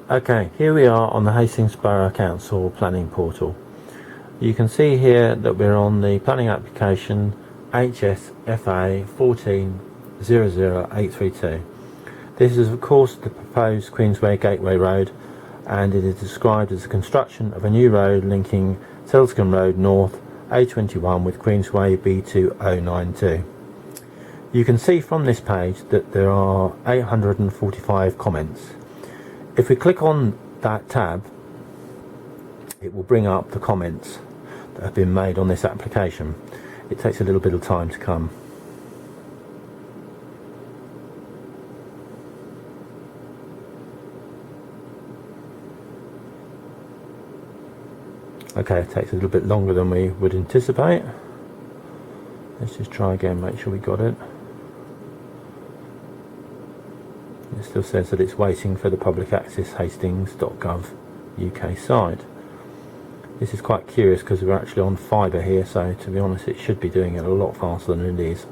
Okay, here we are on the Hastings Borough Council Planning Portal. You can see here that we're on the planning application HSFA 1400832. This is of course the proposed Queensway Gateway Road, and it is described as the construction of a new road linking Selscombe Road North A21 with Queensway B2092. You can see from this page that there are 845 comments. If we click on that tab, it will bring up the comments that have been made on this application. It takes a little bit of time to come. Okay, it takes a little bit longer than we would anticipate. Let's just try again, make sure we got it. It still says that it's waiting for the public access hastings.gov UK side. This is quite curious because we're actually on fibre here, so to be honest it should be doing it a lot faster than it is.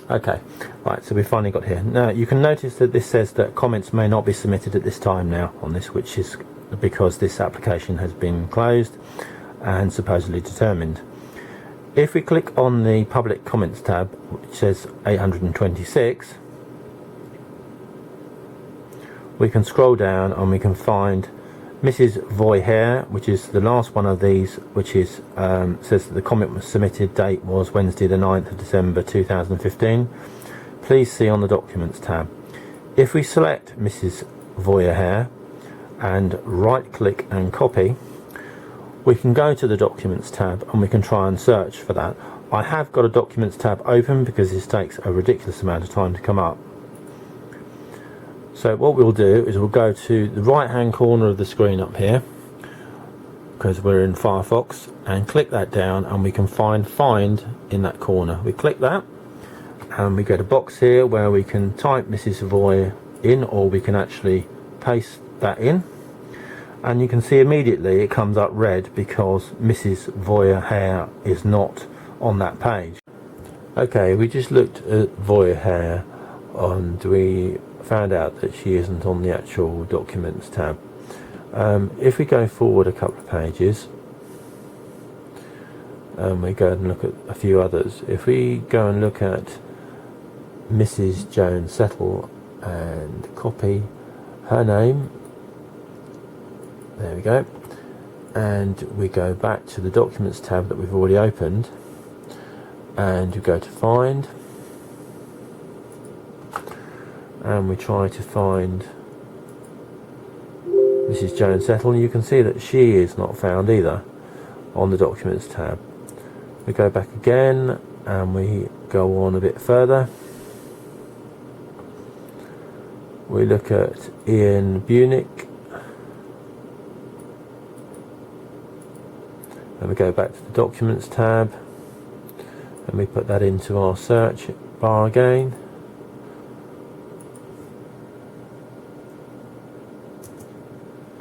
Okay, right, so we finally got here. Now you can notice that this says that comments may not be submitted at this time now on this, which is because this application has been closed and supposedly determined. If we click on the public comments tab, which says 826, we can scroll down and we can find Mrs. Voyhair, which is the last one of these, which is says that the comment was submitted date was Wednesday the 9th of December 2015. Please see on the documents tab. If we select Mrs. Voyhair and right click and copy, we can go to the documents tab and we can try and search for that. I have got a documents tab open because this takes a ridiculous amount of time to come up. So what we'll do is we'll go to the right hand corner of the screen up here, because we're in Firefox, and click that down and we can find in that corner. We click that and we get a box here where we can type Mrs. Voy in, or we can actually paste that in, and you can see immediately it comes up red because Mrs. Voyhair is not on that page. Okay, we just looked at Voyhair and we found out that she isn't on the actual documents tab. If we go forward a couple of pages and we go and look at a few others, if we go and look at Mrs. Jones Settle and copy her name, there we go, and we go back to the documents tab that we've already opened and we go to find, and we try to find Mrs. Jones Settle, and you can see that she is not found either on the documents tab. We go back again and we go on a bit further. We look at Ian Bunick and we go back to the documents tab and we put that into our search bar again.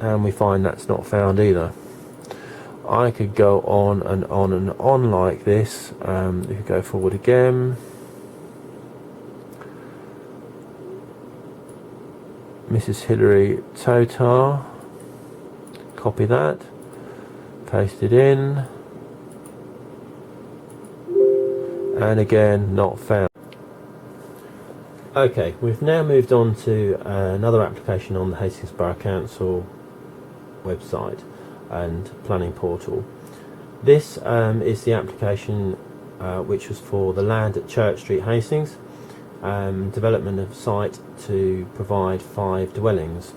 And we find that's not found either. I could go on and on and on like this. You could go forward again. Mrs. Hilary Totar, copy that, paste it in, and again not found. Okay, we've now moved on to another application on the Hastings Borough Council website and planning portal. This is the application which was for the land at Church Street, Hastings, development of site to provide 5 dwellings.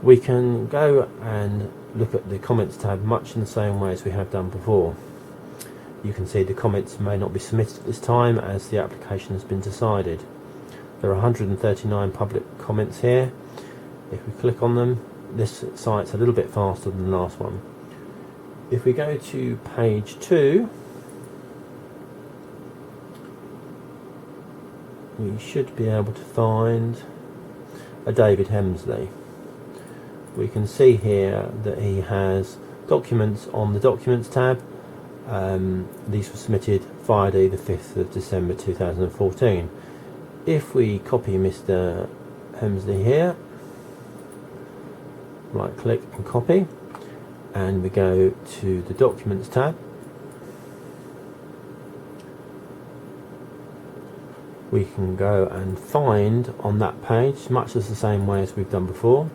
We can go and look at the comments tab much in the same way as we have done before. You can see the comments may not be submitted at this time as the application has been decided. There are 139 public comments here. If we click on them, this site's a little bit faster than the last one. If we go to page 2, we should be able to find a David Hemsley. We can see here that he has documents on the Documents tab. These were submitted Friday the 5th of December 2014. If we copy Mr. Hemsley here, right click and copy, and we go to the Documents tab, we can go and find on that page, much as the same way as we've done before.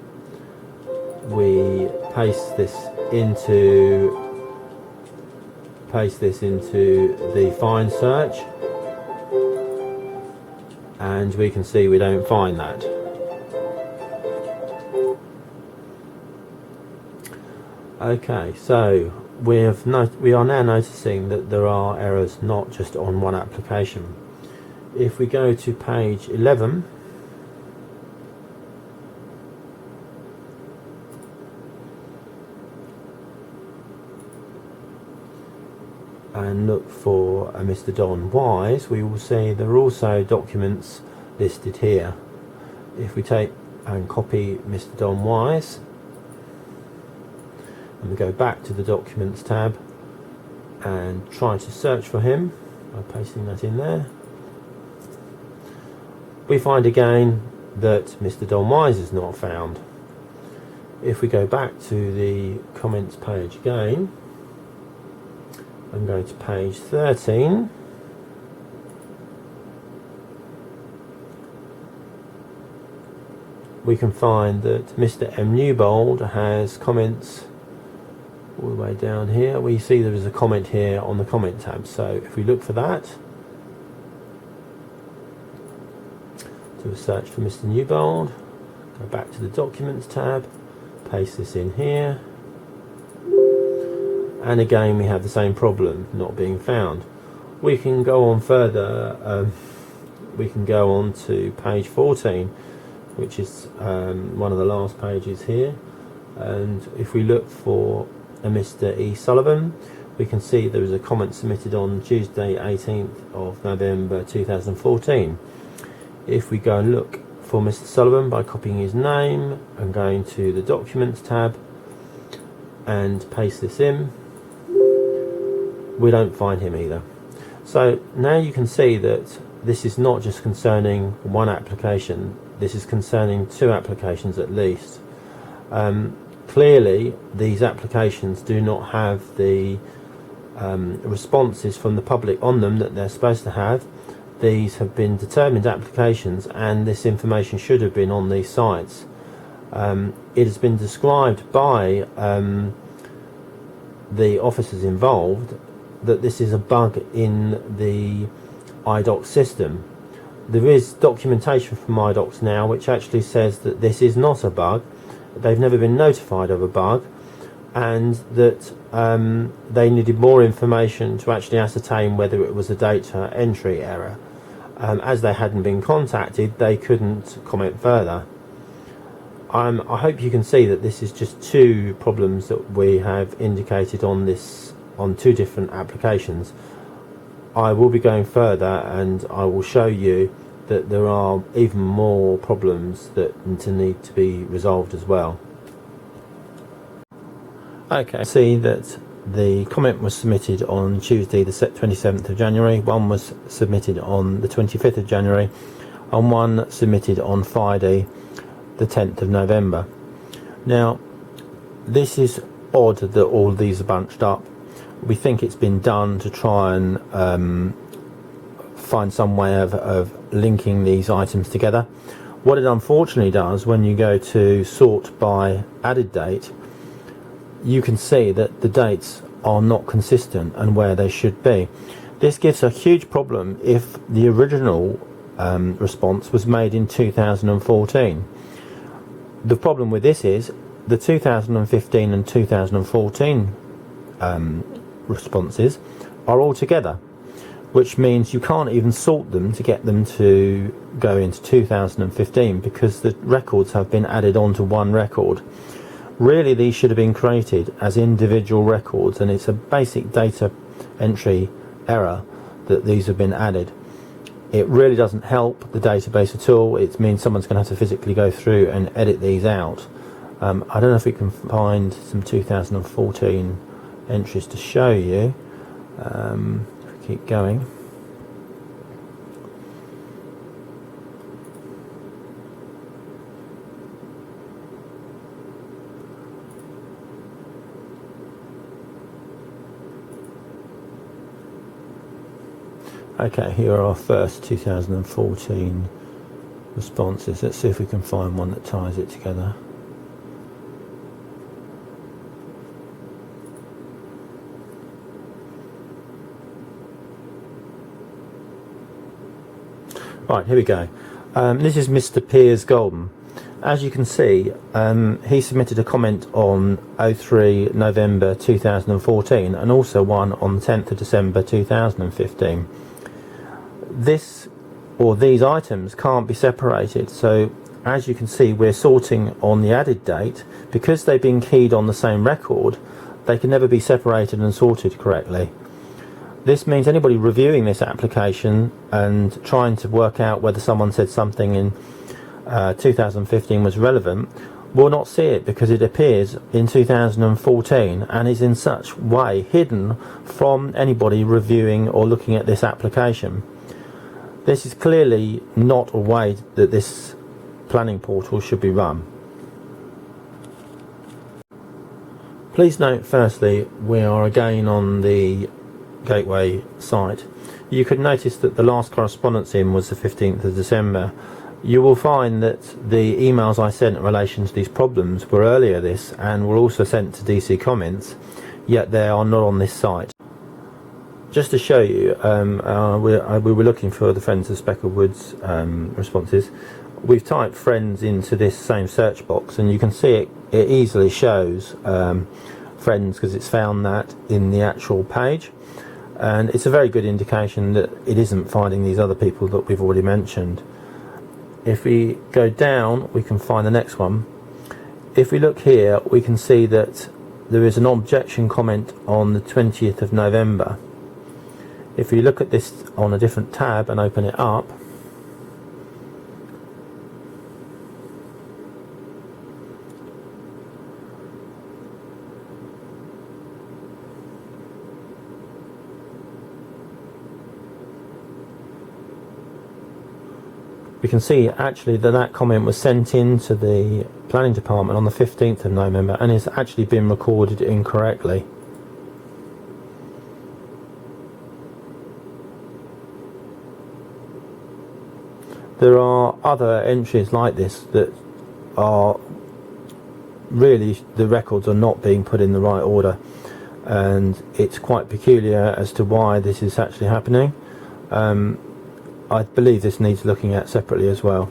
We paste this into the find search, and we can see we don't find that. Okay, so we are now noticing that there are errors not just on one application. If we go to page 11, and look for Mr. Don Wise, we will see there are also documents listed here. If we take and copy Mr. Don Wise, and we go back to the Documents tab and try to search for him by pasting that in there, we find again that Mr. Don Wise is not found. If we go back to the comments page again and go to page 13, we can find that Mr. M. Newbold has comments all the way down here. We see there is a comment here on the comment tab, so if we look for that, do a search for Mr. Newbold, go back to the Documents tab, paste this in here, and again we have the same problem, not being found. We can go on further, we can go on to page 14, which is one of the last pages here, and if we look for a Mr. E. Sullivan, we can see there is a comment submitted on Tuesday 18th of November 2014. If we go and look for Mr. Sullivan by copying his name and going to the Documents tab and paste this in, we don't find him either. So now you can see that this is not just concerning one application, this is concerning two applications at least. Clearly these applications do not have the responses from the public on them that they're supposed to have. These have been determined applications and this information should have been on these sites. It has been described by the officers involved that this is a bug in the IDOX system. There is documentation from IDOX now which actually says that this is not a bug, they've never been notified of a bug, and that they needed more information to actually ascertain whether it was a data entry error. As they hadn't been contacted, they couldn't comment further. I hope you can see that this is just two problems that we have indicated on two different applications. I will be going further and I will show you that there are even more problems that need to be resolved as well. Okay, see that the comment was submitted on Tuesday the 27th of January, one was submitted on the 25th of January, and one submitted on Friday the 10th of November. Now this is odd that all of these are bunched up. We think it's been done to try and find some way of linking these items together. What it unfortunately does, when you go to sort by added date, you can see that the dates are not consistent and where they should be. This gives a huge problem if the original response was made in 2014. The problem with this is the 2015 and 2014 responses are all together, which means you can't even sort them to get them to go into 2015 because the records have been added onto one record. Really, these should have been created as individual records, and it's a basic data entry error that these have been added. It really doesn't help the database at all. It means someone's going to have to physically go through and edit these out. I don't know if we can find some 2014 entries to show you. If we keep going. Okay, here are our first 2014 responses. Let's see if we can find one that ties it together. Right, here we go. This is Mr. Piers Golden. As you can see, he submitted a comment on 03 November 2014 and also one on 10th of December 2015. This or these items can't be separated, so as you can see we're sorting on the added date. Because they've been keyed on the same record, they can never be separated and sorted correctly. This means anybody reviewing this application and trying to work out whether someone said something in 2015 was relevant will not see it, because it appears in 2014 and is in such way hidden from anybody reviewing or looking at this application. This is clearly not a way that this planning portal should be run. Please note firstly, we are again on the Gateway site. You could notice that the last correspondence in was the 15th of December. You will find that the emails I sent in relation to these problems were earlier this and were also sent to DC Comments, yet they are not on this site. Just to show you, we were looking for the Friends of Speckled Woods responses. We've typed friends into this same search box and you can see it easily shows friends, because it's found that in the actual page, and it's a very good indication that it isn't finding these other people that we've already mentioned. If we go down, we can find the next one. If we look here, we can see that there is an objection comment on the 20th of November. If we look at this on a different tab and open it up, we can see actually that that comment was sent into the planning department on the 15th of November and has actually been recorded incorrectly. There are other entries like this that are really, the records are not being put in the right order, and it's quite peculiar as to why this is actually happening. I believe this needs looking at separately as well.